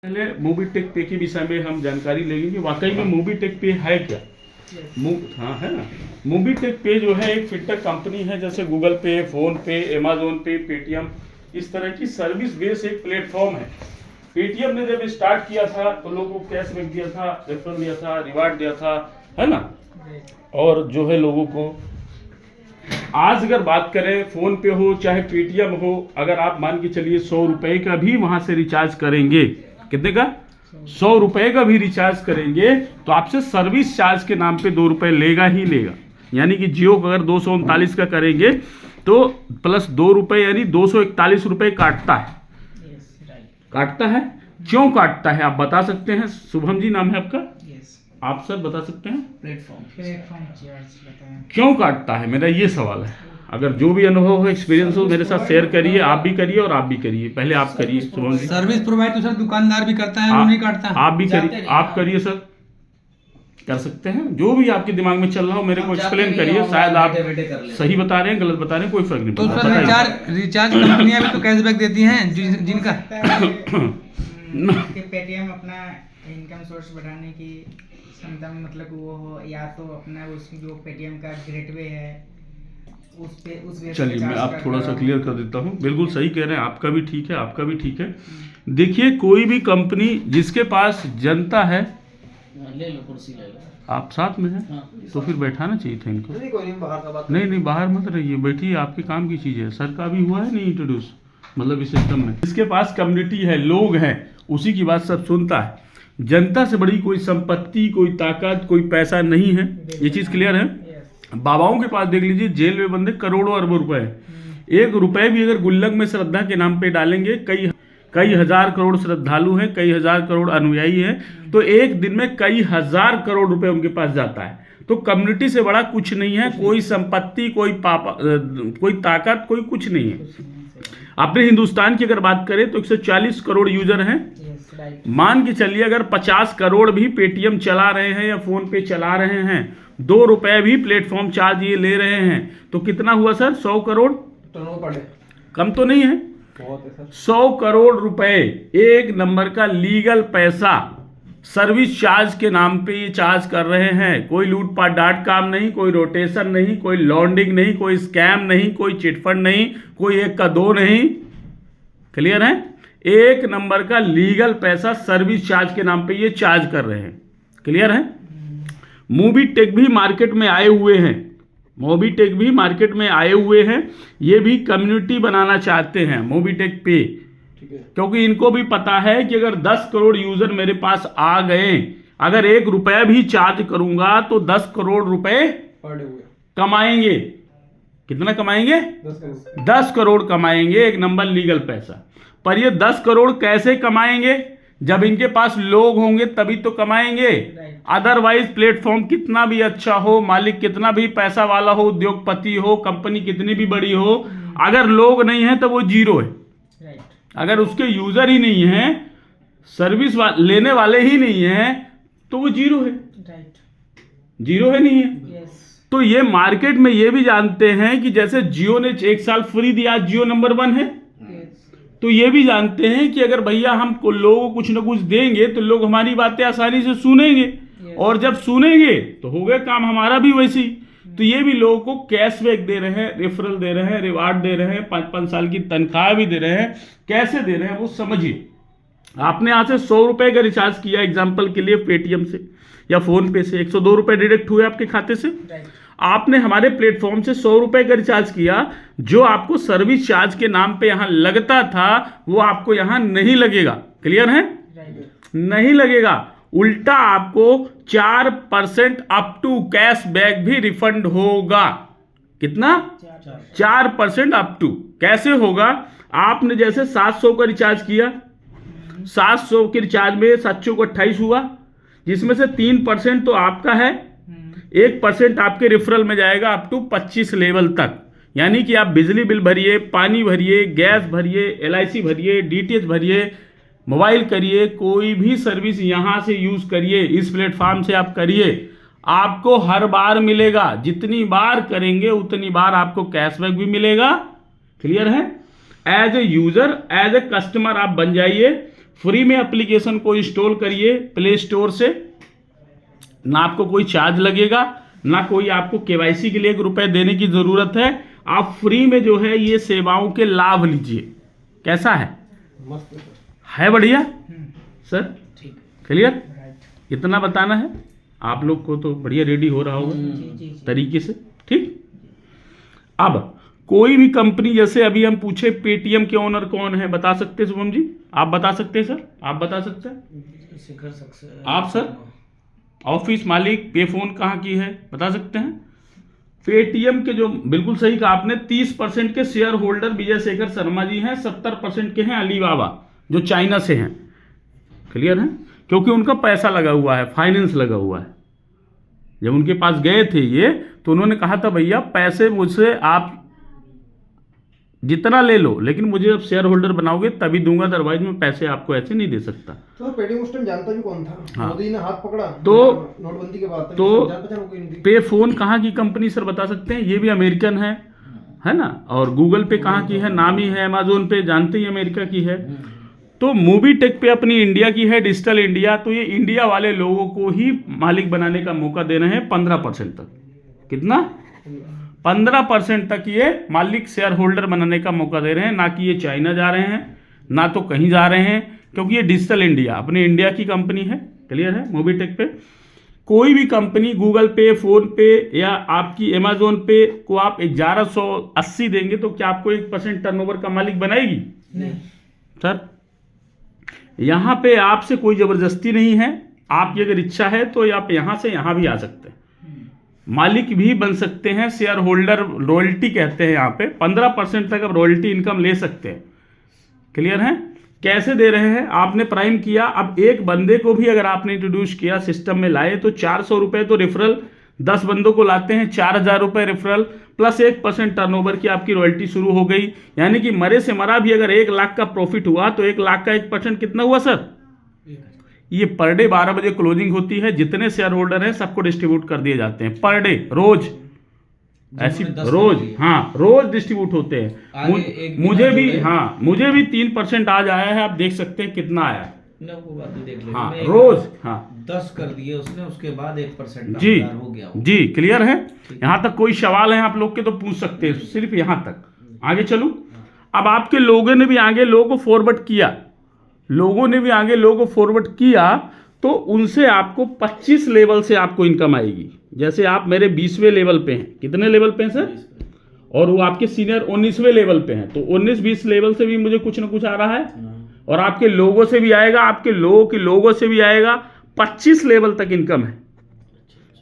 पहले मोबीटेक पे के विषय में हम जानकारी लेंगे कि वाकई में मोबीटेक पे है क्या। हाँ है ना। मोबीटेक पे जो है एक फिनटेक कंपनी है, जैसे गूगल पे, फोन पे, अमेजोन पे, पेटीएम, इस तरह की सर्विस बेस एक प्लेटफॉर्म है। पेटीएम ने जब स्टार्ट किया था तो लोगों को कैशबैक दिया था, रेफरल दिया था, रिवार्ड दिया था, है ना। और जो है लोगों को आज अगर बात करें, फोन पे हो चाहे पेटीएम हो, अगर आप मान के चलिए 100 रुपए का भी वहां से रिचार्ज करेंगे, कितने का 100 रुपए का भी रिचार्ज करेंगे तो आपसे सर्विस चार्ज के नाम पे 2 रुपए लेगा ही लेगा। यानी कि जियो का अगर 239 का करेंगे तो प्लस 2 रुपए यानी 241 रुपए काटता है। काटता है, क्यों काटता है आप बता सकते हैं? शुभम जी नाम है आपका, आप सर बता सकते हैं? प्लेटफॉर्म चार्ज बताएं क्यों काटता है, मेरा ये सवाल है। अगर जो भी अनुभव हो, एक्सपीरियंस हो, मेरे साथ शेयर करिए। आप भी करिए और आप भी करिए। पहले आप करिए शुभम जी। सर्विस प्रोवाइड तो सर दुकानदार भी करता है, वो नहीं काटता। आप भी करिए, आप करिए सर, कर सकते हैं। जो भी आपके दिमाग में चल रहा हो मेरे को एक्सप्लेन करिए। शायद आप सही बता रहे हैं, गलत बता रहे हैं, कोई फर्क नहीं तो पड़ता। सर रिचार्ज कंपनियां भी तो कैशबैक देती हैं जिनका कि पेटीएम अपना इनकम सोर्स बढ़ाने की क्षमता में, मतलब वो हो या तो अपना उसकी जो पेटीएम का गेटवे है उस पे उस चलिए मैं आप थोड़ा सा क्लियर कर देता हूँ। बिल्कुल सही कह रहे हैं, आपका भी ठीक है, आपका भी ठीक है। देखिए कोई भी कंपनी जिसके पास जनता है, ले लो कुर्सी ले लो, आप साथ में हैं तो फिर बैठाना चाहिए था इनको। नहीं बाहर मत रहिए, बैठिए, आपके काम की चीज़ है। सर का भी हुआ है नहीं इंट्रोड्यूस, मतलब इस सिस्टम में जिसके पास कम्युनिटी है, लोग हैं, उसी की बात सब सुनता है। जनता से बड़ी कोई संपत्ति, कोई ताकत, कोई पैसा नहीं है। ये चीज़ क्लियर है। बाबाओं के पास देख लीजिए, जेल में बंदे करोड़ों अरबों रुपए हैं। 1 रुपए भी अगर गुल्लक में श्रद्धा के नाम पे डालेंगे, कई हजार करोड़ श्रद्धालु हैं, कई हजार करोड़ अनुयायी हैं, तो एक दिन में कई हजार करोड़ रुपए उनके पास जाता है। तो कम्युनिटी से बड़ा कुछ नहीं है, कोई संपत्ति, कोई ताकत, कोई कुछ नहीं है। अपने हिंदुस्तान की अगर बात करें तो 140 करोड़ यूजर हैं। मान के चलिए अगर 50 करोड़ भी पेटीएम चला रहे हैं या फोन पे चला रहे हैं, 2 रुपए भी प्लेटफॉर्म चार्ज ये ले रहे हैं, तो कितना हुआ सर? 100 करोड़। कम तो नहीं है, 100 करोड़ रुपए एक नंबर का लीगल पैसा सर्विस चार्ज के नाम पे ये चार्ज कर रहे हैं। कोई लूटपाट डाट काम नहीं, कोई रोटेशन नहीं, कोई लॉन्डिंग नहीं, कोई स्कैम नहीं, कोई चिटफंड नहीं, कोई 1 का 2 नहीं। क्लियर है? एक नंबर का लीगल पैसा सर्विस चार्ज के नाम पे ये चार्ज कर रहे हैं। क्लियर है? मोबीटेक भी मार्केट में आए हुए हैं, मोबीटेक भी मार्केट में आए हुए हैं। ये भी कम्युनिटी बनाना चाहते हैं मोबीटेक पे, क्योंकि इनको भी पता है कि अगर 10 करोड़ यूजर मेरे पास आ गए, अगर 1 रुपया भी चार्ज करूंगा तो 10 करोड़ रुपए कमाएंगे। कितना कमाएंगे? 10 करोड़ कमाएंगे, एक नंबर लीगल पैसा। पर ये 10 करोड़ कैसे कमाएंगे? जब इनके पास लोग होंगे तभी तो कमाएंगे। अदरवाइज प्लेटफॉर्म कितना भी अच्छा हो, मालिक कितना भी पैसा वाला हो, उद्योगपति हो, कंपनी कितनी भी बड़ी हो, अगर लोग नहीं है तो वो जीरो है। अगर उसके यूजर ही नहीं है, सर्विस लेने वाले ही नहीं है, तो वो जीरो है। जीरो है, नहीं है। तो ये मार्केट में ये भी जानते हैं कि जैसे जियो ने 1 साल फ्री दिया, जियो नंबर 1 है, तो ये भी जानते हैं कि अगर भैया हम लोगों को कुछ ना कुछ देंगे तो लोग हमारी बातें आसानी से सुनेंगे, और जब सुनेंगे तो हो गया काम हमारा भी वैसी। तो ये भी लोगों को कैशबैक दे रहे हैं, रेफरल दे रहे हैं, रिवार्ड दे रहे हैं, 5-5 साल की तनख्वाह भी दे रहे हैं। कैसे दे रहे हैं वो समझिए। आपने यहाँ से 100 रुपए का रिचार्ज किया एग्जाम्पल के लिए पेटीएम से या फोन पे से, 102 रुपए डिडक्ट हुए आपके खाते से। आपने हमारे प्लेटफॉर्म से 100 रुपए का रिचार्ज किया, जो आपको सर्विस चार्ज के नाम पे यहां लगता था वो आपको यहां नहीं लगेगा। क्लियर है? नहीं लगेगा। उल्टा आपको 4% अप टू कैशबैक भी रिफंड होगा। कितना? 4% अप टू। कैसे होगा? आपने जैसे 700 का रिचार्ज किया, 700 के रिचार्ज में 700 को 28 हुआ, जिसमें से 3% तो आपका है, 1% आपके रेफरल में जाएगा अप टू 25 लेवल तक। यानी कि आप बिजली बिल भरिए, पानी भरिए, गैस भरिए, LIC भरिए, DTH भरिए, मोबाइल करिए, कोई भी सर्विस यहां से यूज करिए, इस प्लेटफॉर्म से आप करिए, आपको हर बार मिलेगा। जितनी बार करेंगे उतनी बार आपको कैशबैक भी मिलेगा। क्लियर है? As a user, as a customer आप बन जाइए। फ्री में एप्लीकेशन को इंस्टॉल करिए प्ले स्टोर से, ना आपको कोई चार्ज लगेगा, ना कोई आपको केवाईसी के लिए ₹1 देने की ज़रूरत है। आप फ्री में जो है ये सेवाओं के लाभ लीजिए। कैसा है? मस्त है बढ़िया सर? ठीक क्लियर? राइट। इतना बताना है आप लोग को, तो बढ़िया रेडी हो रहा होगा जी जी। तरीके से। ठीक, अब कोई भी कंपनी, जैसे अभी हम पूछे पेटीएम के ओनर कौन है, बता सकते हैं शुभम जी? आप बता सकते हैं सर? आप बता सकते हैं? शिखर सक्सेस आप सर? ऑफिस मालिक पे फोन कहाँ की है, बता सकते हैं? पेटीएम के जो, बिल्कुल सही कहा आपने, 30% के शेयर होल्डर विजय शेखर शर्मा जी हैं, 70% के हैं अलीबाबा जो चाइना से हैं। क्लियर है? क्योंकि उनका पैसा लगा हुआ है, फाइनेंस लगा हुआ है। जब उनके पास गए थे ये, तो उन्होंने कहा था भैया पैसे मुझसे आप जितना ले लो, लेकिन मुझे जब शेयर होल्डर बनाओगे तभी दूंगा, अदरवाइज मैं पैसे आपको ऐसे नहीं दे सकता। तो पेटीएम उस टाइम जानता भी कौन था? हाँ। मोदी ने हाथ पकड़ा तो नोटबंदी के बाद, तो जान पहचान हो गई इनकी। पे फोन कहाँ की कंपनी सर, बता सकते हैं? ये भी अमेरिकन है ना? और गूगल पे कहाँ की है? नामी है। अमेजोन पे जानते ही अमेरिका की है। तो मूवी टेक पे अपनी इंडिया की है, डिजिटल इंडिया। तो ये इंडिया वाले लोगों को ही मालिक बनाने का मौका दे रहे हैं 15% तक। कितना? 15% तक ये मालिक शेयर होल्डर बनाने का मौका दे रहे हैं। ना कि ये चाइना जा रहे हैं, ना तो कहीं जा रहे हैं, क्योंकि ये डिजिटल इंडिया अपने इंडिया की कंपनी है। क्लियर है? मूवी टेक पे कोई भी कंपनी गूगल पे, फोन पे या आपकी अमेजोन पे को आप 1180 देंगे तो क्या आपको 1% टर्नओवर का मालिक बनाएगी? नहीं सर, यहां पे आपसे कोई जबरदस्ती नहीं है। आपकी अगर इच्छा है तो आप यहां से यहां भी आ सकते हैं, मालिक भी बन सकते हैं। शेयर होल्डर रॉयल्टी कहते हैं यहाँ पे, 15% तक आप रॉयल्टी इनकम ले सकते हैं। क्लियर है? कैसे दे रहे हैं? आपने प्राइम किया, अब एक बंदे को भी अगर आपने इंट्रोड्यूस किया, सिस्टम में लाए, तो 400 रुपए तो रेफरल, 10 बंदों को लाते हैं 4000 रुपए रेफरल, प्लस 1% टर्नओवर की आपकी रॉयल्टी शुरू हो गई। यानी कि मरे से मरा भी अगर 1 लाख का प्रॉफिट हुआ तो 1 लाख का 1% कितना हुआ सर? ये पर डे 12 बजे क्लोजिंग होती है। जितने शेयर होल्डर हैं सबको डिस्ट्रीब्यूट कर दिए जाते हैं पर डे, रोज ऐसी रोज, हाँ रोज डिस्ट्रीब्यूट होते हैं। मुझे भी, हाँ मुझे भी 3% आज आया है। आप देख सकते हैं कितना आया। वो बात भी देख लेंगे। हाँ मैं रोज, हाँ 10 कर दिए उसने, उसके बाद 1% जी हो गया वो। जी। क्लियर है? यहाँ तक कोई सवाल है आप लोग के तो पूछ सकते हैं, सिर्फ यहाँ तक। आगे चलूं। अब आपके लोगों ने भी आगे लोगों को फॉरवर्ड किया, तो उनसे आपको 25 लेवल से आपको इनकम आएगी। जैसे आप मेरे 20वें लेवल पे हैं, कितने लेवल पे हैं सर? और वो आपके सीनियर 19वें लेवल पे हैं, तो 19-20 लेवल से भी मुझे कुछ ना कुछ आ रहा है, और आपके लोगों से भी आएगा, आपके लोगों के लोगों से भी आएगा। 25 लेवल तक इनकम है।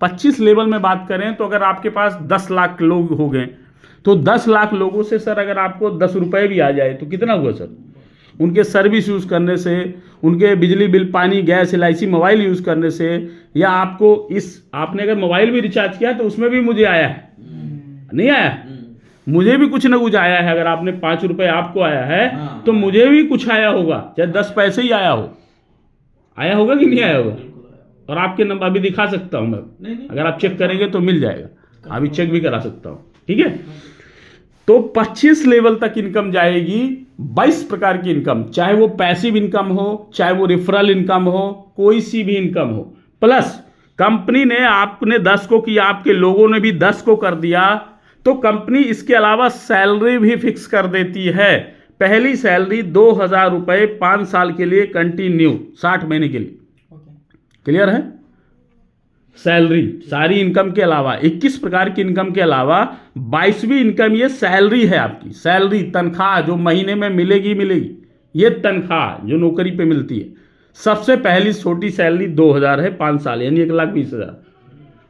25 लेवल में बात करें तो अगर आपके पास 10 लाख लोग हो गए, तो 10 लाख लोगों से सर अगर आपको 10 रुपए भी आ जाए तो कितना हुआ सर? उनके सर्विस यूज़ करने से, उनके बिजली बिल, पानी, गैस, LIC मोबाइल यूज़ करने से, या आपको आपने अगर मोबाइल भी रिचार्ज किया तो उसमें भी मुझे आया है, नहीं आया? मुझे भी कुछ ना कुछ आया है। अगर आपने 5 रुपए आपको आया है तो मुझे भी कुछ आया होगा, चाहे 10 पैसे ही आया होगा कि नहीं आया होगा? और आपके नंबर अभी दिखा सकता हूं मैं, अगर आप चेक करेंगे तो मिल जाएगा, अभी चेक भी करा सकता हूं। ठीक है? तो 25 लेवल तक इनकम जाएगी। 22 प्रकार की इनकम, चाहे वो पैसिव इनकम हो, चाहे वो रेफरल इनकम हो, कोई सी भी इनकम हो। प्लस कंपनी ने आपने 10 को किया, आपके लोगों ने भी 10 को कर दिया, तो कंपनी इसके अलावा सैलरी भी फिक्स कर देती है। पहली सैलरी 2000 रुपए 5 साल के लिए कंटिन्यू, 60 महीने के लिए। क्लियर है? सैलरी सारी इनकम के अलावा, 21 प्रकार की इनकम के अलावा 22वीं इनकम ये सैलरी है। आपकी सैलरी, तनख्वाह जो महीने में मिलेगी, ये तनख्वाह जो नौकरी पे मिलती है। सबसे पहली छोटी सैलरी 2000 है 5 साल, यानी 1,20,000।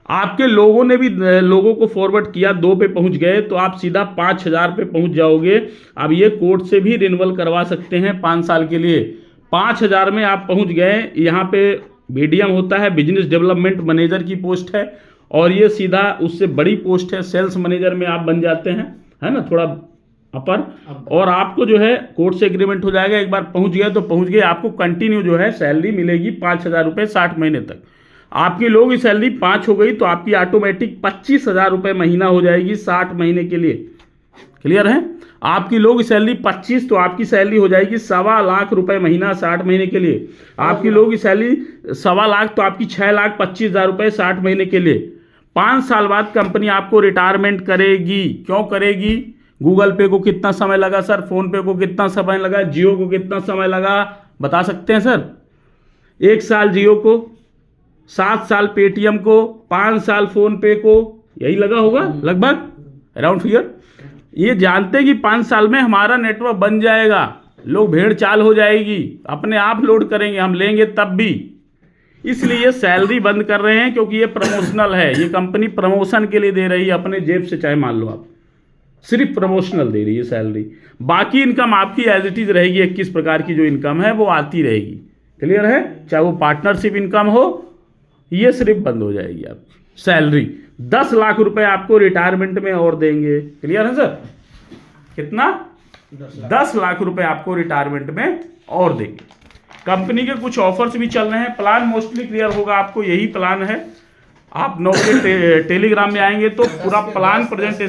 आपके लोगों ने भी लोगों को फॉरवर्ड किया, 2 पे पहुंच गए तो आप सीधा 5000 पे पहुंच जाओगे। अब ये कोर्ट से भी रिन्यूअल करवा सकते हैं 5 साल के लिए। 5000 में आप पहुंच गए। यहाँ पे BDM होता है, बिजनेस डेवलपमेंट मैनेजर की पोस्ट है, और ये सीधा उससे बड़ी पोस्ट है, सेल्स मैनेजर में आप बन जाते हैं, है ना, थोड़ा अपर। और आपको जो है कोर्ट से एग्रीमेंट हो जाएगा। एक बार पहुंच गए तो पहुंच गए। आपको कंटिन्यू जो है सैलरी मिलेगी 5000 रुपये 60 महीने तक। आपकी लोगों की सैलरी 5 हो गई तो आपकी ऑटोमेटिक 25,000 रुपये महीना हो जाएगी 60 महीने के लिए। क्लियर है। आपकी लोग सैलरी 25 तो आपकी सैलरी हो जाएगी 1.25 लाख रुपए महीना 60 महीने के लिए। आपकी लोग की सैलरी 1.25 लाख तो आपकी 6,25,000 रुपए 60 महीने के लिए। 5 साल बाद कंपनी आपको रिटायरमेंट करेगी। क्यों करेगी? गूगल पे को कितना समय लगा सर, फोन पे को कितना समय लगा, जियो को कितना समय लगा, बता सकते हैं सर? 1 साल जियो को, 7 साल पेटीएम को, 5 साल फोन पे को, यही लगा होगा लगभग अराउंड फिगर। ये जानते कि 5 साल में हमारा नेटवर्क बन जाएगा, लोग भेड़ चाल हो जाएगी, अपने आप लोड करेंगे, हम लेंगे तब भी। इसलिए सैलरी बंद कर रहे हैं क्योंकि ये प्रमोशनल है। ये कंपनी प्रमोशन के लिए दे रही है, अपने जेब से चाहे मान लो आप, सिर्फ प्रमोशनल दे रही है सैलरी। बाकी इनकम आपकी एज इट इज रहेगी। 21 प्रकार की जो इनकम है वो आती रहेगी। क्लियर है? चाहे वो पार्टनरशिप इनकम हो, ये सिर्फ बंद हो जाएगी आपकी सैलरी। 10 लाख रुपए आपको रिटायरमेंट में और देंगे। क्लियर है सर? कितना? 10 लाख रुपए आपको रिटायरमेंट में और देंगे। कंपनी के कुछ ऑफर्स भी चल रहे हैं। प्लान मोस्टली क्लियर होगा आपको, यही प्लान है। आप 9 के टेलीग्राम में आएंगे तो पूरा प्लान प्रेजेंटेशन